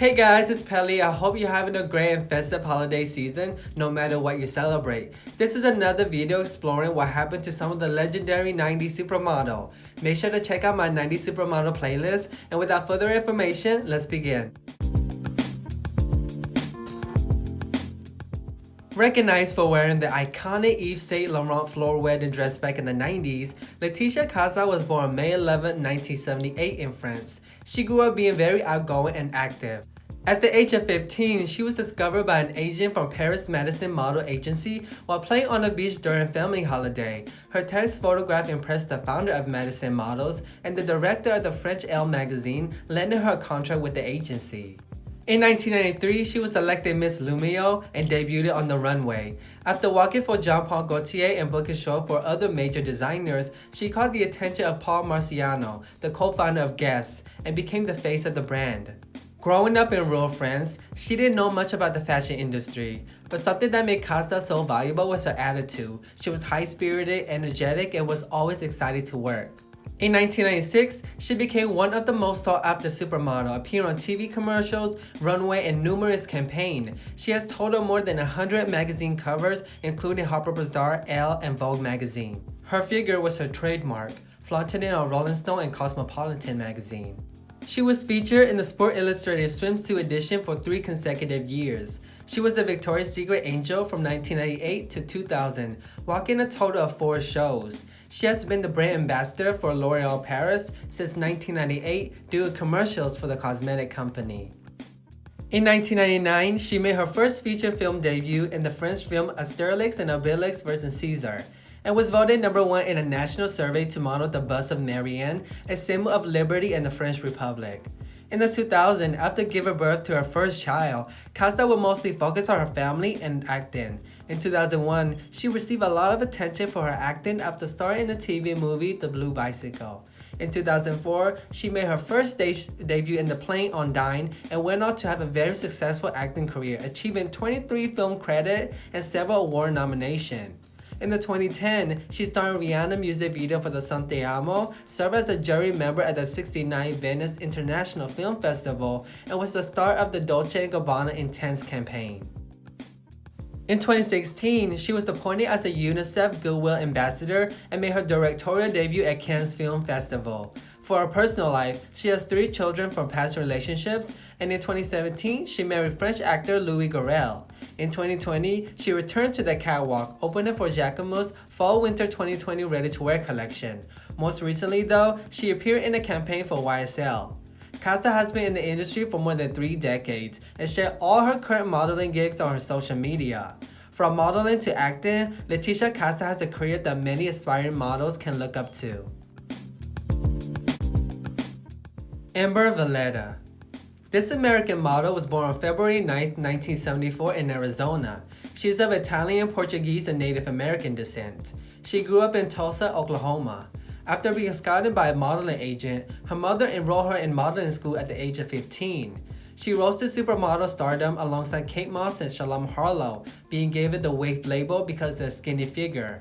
Hey guys, it's Pelli. I hope you're having a great and festive holiday season, no matter what you celebrate. This is another video exploring what happened to some of the legendary 90s supermodel. Make sure to check out my 90s supermodel playlist, and without further information, let's begin. Recognized for wearing the iconic Yves Saint Laurent floor wedding dress back in the 90s, Laetitia Casta was born May 11, 1978 in France. She grew up being very outgoing and active. At the age of 15, she was discovered by an agent from Paris Madison Model Agency while playing on the beach during a family holiday. Her text photograph impressed the founder of Madison Models and the director of the French Elle magazine, landing her a contract with the agency. In 1993, she was elected Miss Lumio and debuted on the runway. After walking for Jean-Paul Gaultier and booking shows for other major designers, she caught the attention of Paul Marciano, the co-founder of Guess, and became the face of the brand. Growing up in rural France, she didn't know much about the fashion industry, but something that made Casta so valuable was her attitude. She was high-spirited, energetic, and was always excited to work. In 1996, she became one of the most sought-after supermodels, appearing on TV commercials, runway, and numerous campaigns. She has totaled more than 100 magazine covers, including Harper's Bazaar, Elle, and Vogue magazine. Her figure was her trademark, flaunting it on Rolling Stone and Cosmopolitan magazine. She was featured in the Sport Illustrated swimsuit edition for 3 consecutive years. She was the Victoria's Secret Angel from 1998 to 2000, walking a total of 4 shows. She has been the brand ambassador for L'Oréal Paris since 1998, doing commercials for the cosmetic company. In 1999, she made her first feature film debut in the French film Astérix and Obélix vs. Caesar, and was voted number 1 in a national survey to model the bust of Marianne, a symbol of liberty in the French Republic. In the 2000s, after giving birth to her first child, Casta would mostly focus on her family and acting. In 2001, she received a lot of attention for her acting after starring in the TV movie The Blue Bicycle. In 2004, she made her first stage debut in The Plane on Dine and went on to have a very successful acting career, achieving 23 film credits and several award nominations. In the 2010, she starred in Rihanna's music video for the Song Te Amo, served as a jury member at the 69th Venice International Film Festival, and was the star of the Dolce & Gabbana Intense campaign. In 2016, she was appointed as a UNICEF Goodwill Ambassador and made her directorial debut at Cannes Film Festival. For her personal life, she has 3 children from past relationships, and in 2017, she married French actor Louis Garrel. In 2020, she returned to the catwalk, opening for Jacquemus' Fall-Winter 2020 ready-to-wear collection. Most recently though, she appeared in a campaign for YSL. Casta has been in the industry for more than 3 decades and shared all her current modeling gigs on her social media. From modeling to acting, Laetitia Casta has a career that many aspiring models can look up to. Amber Valletta. This American model was born on February 9, 1974 in Arizona. She is of Italian, Portuguese, and Native American descent. She grew up in Tulsa, Oklahoma. After being scouted by a modeling agent, her mother enrolled her in modeling school at the age of 15. She rose to supermodel stardom alongside Kate Moss and Shalom Harlow, being given the waif label because of their skinny figure.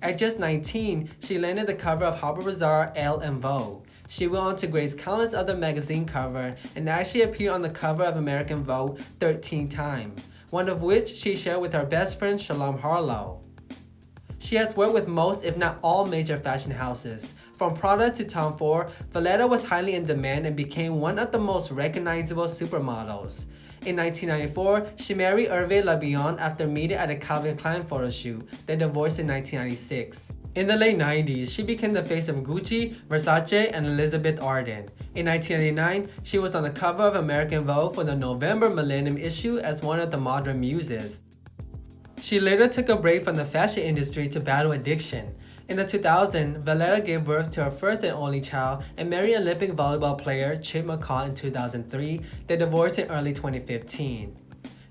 At just 19, she landed the cover of Harper's Bazaar, Elle, and Vogue. She went on to grace countless other magazine covers and actually appeared on the cover of American Vogue 13 times, one of which she shared with her best friend Shalom Harlow. She has worked with most, if not all, major fashion houses. From Prada to Tom Ford, Valletta was highly in demand and became one of the most recognizable supermodels. In 1994, she married Hervé Labion after meeting at a Calvin Klein photo shoot. They divorced in 1996. In the late 90s, she became the face of Gucci, Versace, and Elizabeth Arden. In 1999, she was on the cover of American Vogue for the November Millennium issue as one of the modern muses. She later took a break from the fashion industry to battle addiction. In the 2000s, Valletta gave birth to her first and only child and married Olympic volleyball player Chip McCaw in 2003. They divorced in early 2015.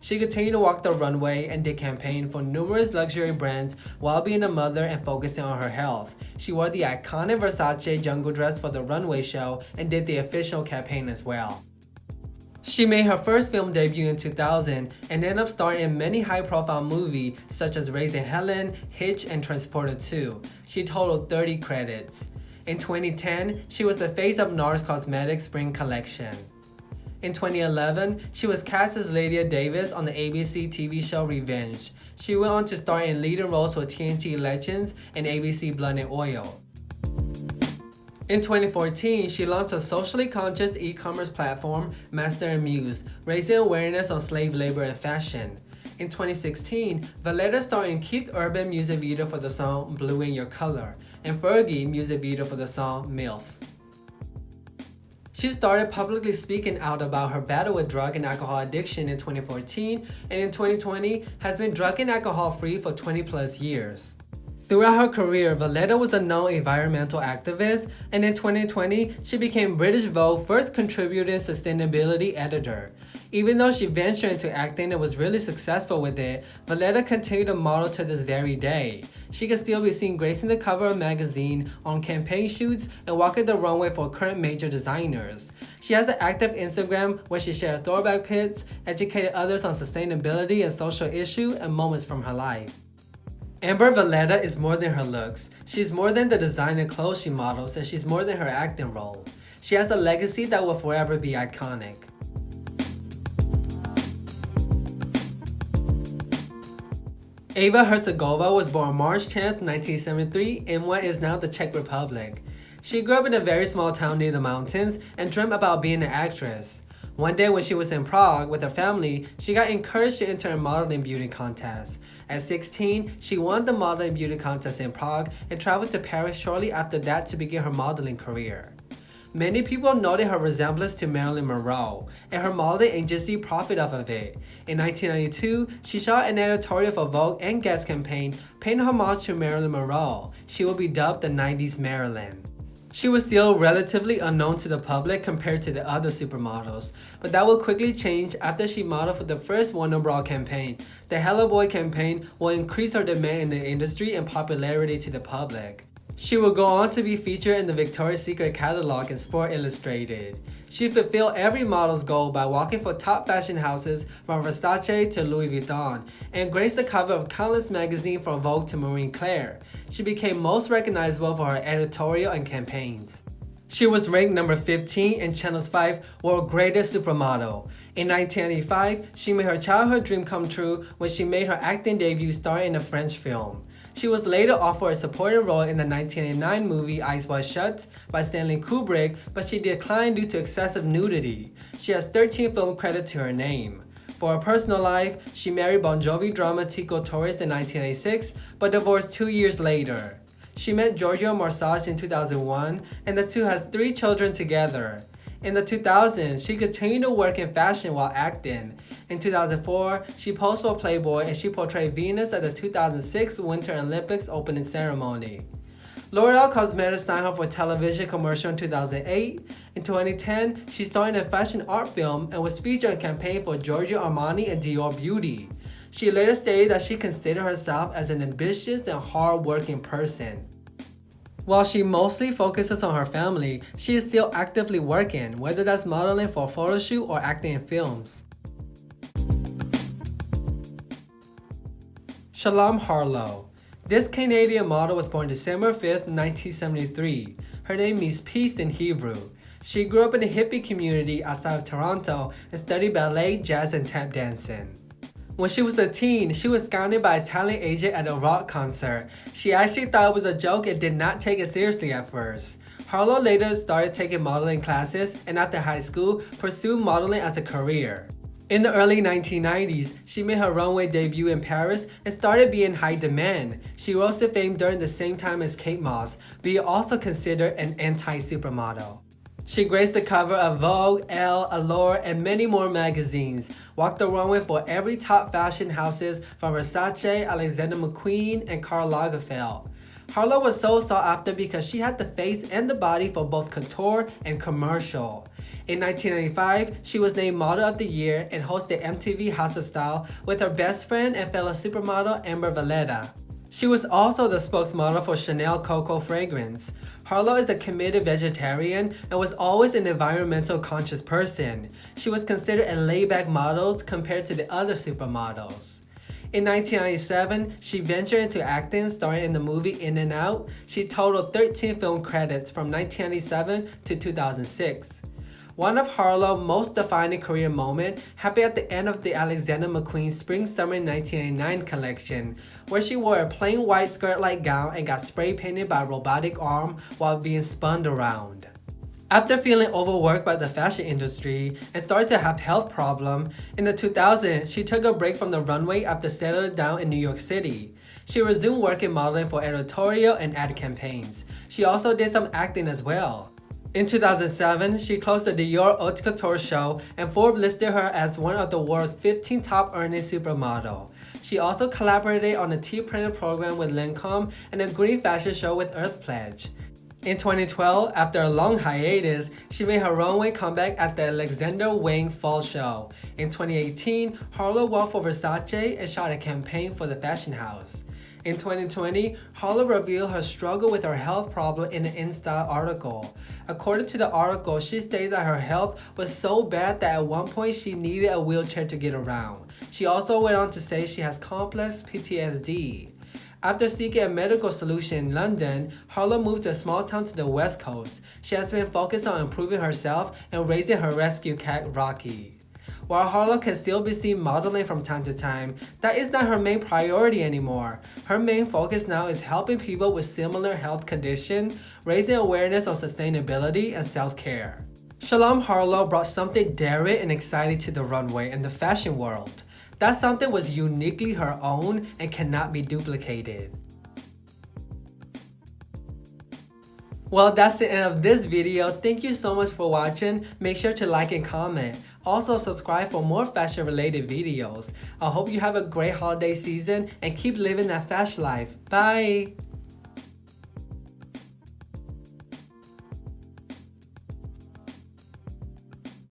She continued to walk the runway and did campaigns for numerous luxury brands while being a mother and focusing on her health. She wore the iconic Versace jungle dress for the runway show and did the official campaign as well. She made her first film debut in 2000 and ended up starring in many high-profile movies such as Raising Helen, Hitch, and Transporter 2. She totaled 30 credits. In 2010, she was the face of NARS Cosmetics Spring Collection. In 2011, she was cast as Lydia Davis on the ABC TV show Revenge. She went on to star in leading roles for TNT Legends and ABC Blood and Oil. In 2014, she launched a socially conscious e-commerce platform, Master and Muse, raising awareness on slave labor and fashion. In 2016, Valletta starred in Keith Urban music video for the song Blue in Your Color, and Fergie music video for the song MILF. She started publicly speaking out about her battle with drug and alcohol addiction in 2014, and in 2020 has been drug and alcohol free for 20 plus years. Throughout her career, Valletta was a known environmental activist, and in 2020, she became British Vogue first contributing sustainability editor. Even though she ventured into acting and was really successful with it, Valletta continued to model to this very day. She can still be seen gracing the cover of a magazine, on campaign shoots, and walking the runway for current major designers. She has an active Instagram where she shares throwback pics, educated others on sustainability and social issues and moments from her life. Amber Valletta is more than her looks. She's more than the designer clothes she models, and she's more than her acting role. She has a legacy that will forever be iconic. Eva Herzigova was born March 10, 1973 in what is now the Czech Republic. She grew up in a very small town near the mountains and dreamt about being an actress. One day when she was in Prague with her family, she got encouraged to enter a modeling beauty contest. At 16, she won the modeling beauty contest in Prague and traveled to Paris shortly after that to begin her modeling career. Many people noted her resemblance to Marilyn Monroe, and her modeling agency profited off of it. In 1992, she shot an editorial for Vogue and Guess campaign paying homage to Marilyn Monroe. She will be dubbed the 90s Marilyn. She was still relatively unknown to the public compared to the other supermodels, but that will quickly change after she modeled for the first Wonder Bra campaign. The Hello Boy campaign will increase her demand in the industry and popularity to the public. She will go on to be featured in the Victoria's Secret catalog and Sport Illustrated. She fulfilled every model's goal by walking for top fashion houses from Versace to Louis Vuitton, and graced the cover of countless magazines from Vogue to Marie Claire. She became most recognizable for her editorial and campaigns. She was ranked number 15 in Channel's 5 World Greatest Supermodel. In 1995, she made her childhood dream come true when she made her acting debut starring in a French film. She was later offered a supporting role in the 1989 movie Eyes Wide Shut by Stanley Kubrick, but she declined due to excessive nudity. She has 13 film credits to her name. For her personal life, she married Bon Jovi drummer Tico Torres in 1986, but divorced 2 years later. She met Giorgio Marsage in 2001, and the two has 3 children together. In the 2000s, she continued to work in fashion while acting. In 2004, she posed for Playboy and she portrayed Venus at the 2006 Winter Olympics opening ceremony. L'Oreal Cosmetics signed her for a television commercial in 2008. In 2010, she starred in a fashion art film and was featured in a campaign for Giorgio Armani and Dior Beauty. She later stated that she considered herself as an ambitious and hard-working person. While she mostly focuses on her family, she is still actively working, whether that's modeling for a photo shoot or acting in films. Shalom Harlow. This Canadian model was born December 5, 1973. Her name means peace in Hebrew. She grew up in a hippie community outside of Toronto and studied ballet, jazz, and tap dancing. When she was a teen, she was scouted by a talent agent at a rock concert. She actually thought it was a joke and did not take it seriously at first. Harlow later started taking modeling classes and after high school, pursued modeling as a career. In the early 1990s, she made her runway debut in Paris and started being in high demand. She rose to fame during the same time as Kate Moss, being also considered an anti-supermodel. She graced the cover of Vogue, Elle, Allure, and many more magazines, walked the runway for every top fashion houses from Versace, Alexander McQueen, and Karl Lagerfeld. Harlow was so sought after because she had the face and the body for both couture and commercial. In 1995, she was named Model of the Year and hosted MTV House of Style with her best friend and fellow supermodel Amber Valletta. She was also the spokesmodel for Chanel Coco fragrance. Harlow is a committed vegetarian and was always an environmental conscious person. She was considered a laid-back model compared to the other supermodels. In 1997, she ventured into acting, starring in the movie In and Out. She totaled 13 film credits from 1997 to 2006. One of Harlow's most defining career moments happened at the end of the Alexander McQueen Spring-Summer 1989 collection, where she wore a plain white skirt-like gown and got spray painted by a robotic arm while being spun around. After feeling overworked by the fashion industry and started to have health problems, in the 2000s, she took a break from the runway after settling down in New York City. She resumed working modeling for editorial and ad campaigns. She also did some acting as well. In 2007, she closed the Dior Haute Couture show and Forbes listed her as one of the world's 15 top earning supermodels. She also collaborated on a tea printer program with Lancome and a green fashion show with Earth Pledge. In 2012, after a long hiatus, she made her runway comeback at the Alexander Wang Fall Show. In 2018, Harlow worked for Versace and shot a campaign for the fashion house. In 2020, Harlow revealed her struggle with her health problem in an InStyle article. According to the article, she stated that her health was so bad that at one point she needed a wheelchair to get around. She also went on to say she has complex PTSD. After seeking a medical solution in London, Harlow moved to a small town to the West Coast. She has been focused on improving herself and raising her rescue cat, Rocky. While Harlow can still be seen modeling from time to time, that is not her main priority anymore. Her main focus now is helping people with similar health conditions, raising awareness on sustainability and self-care. Shalom Harlow brought something daring and exciting to the runway and the fashion world. That something was uniquely her own and cannot be duplicated. Well, that's the end of this video. Thank you so much for watching. Make sure to like and comment. Also subscribe for more fashion related videos. I hope you have a great holiday season and keep living that fashion life. Bye!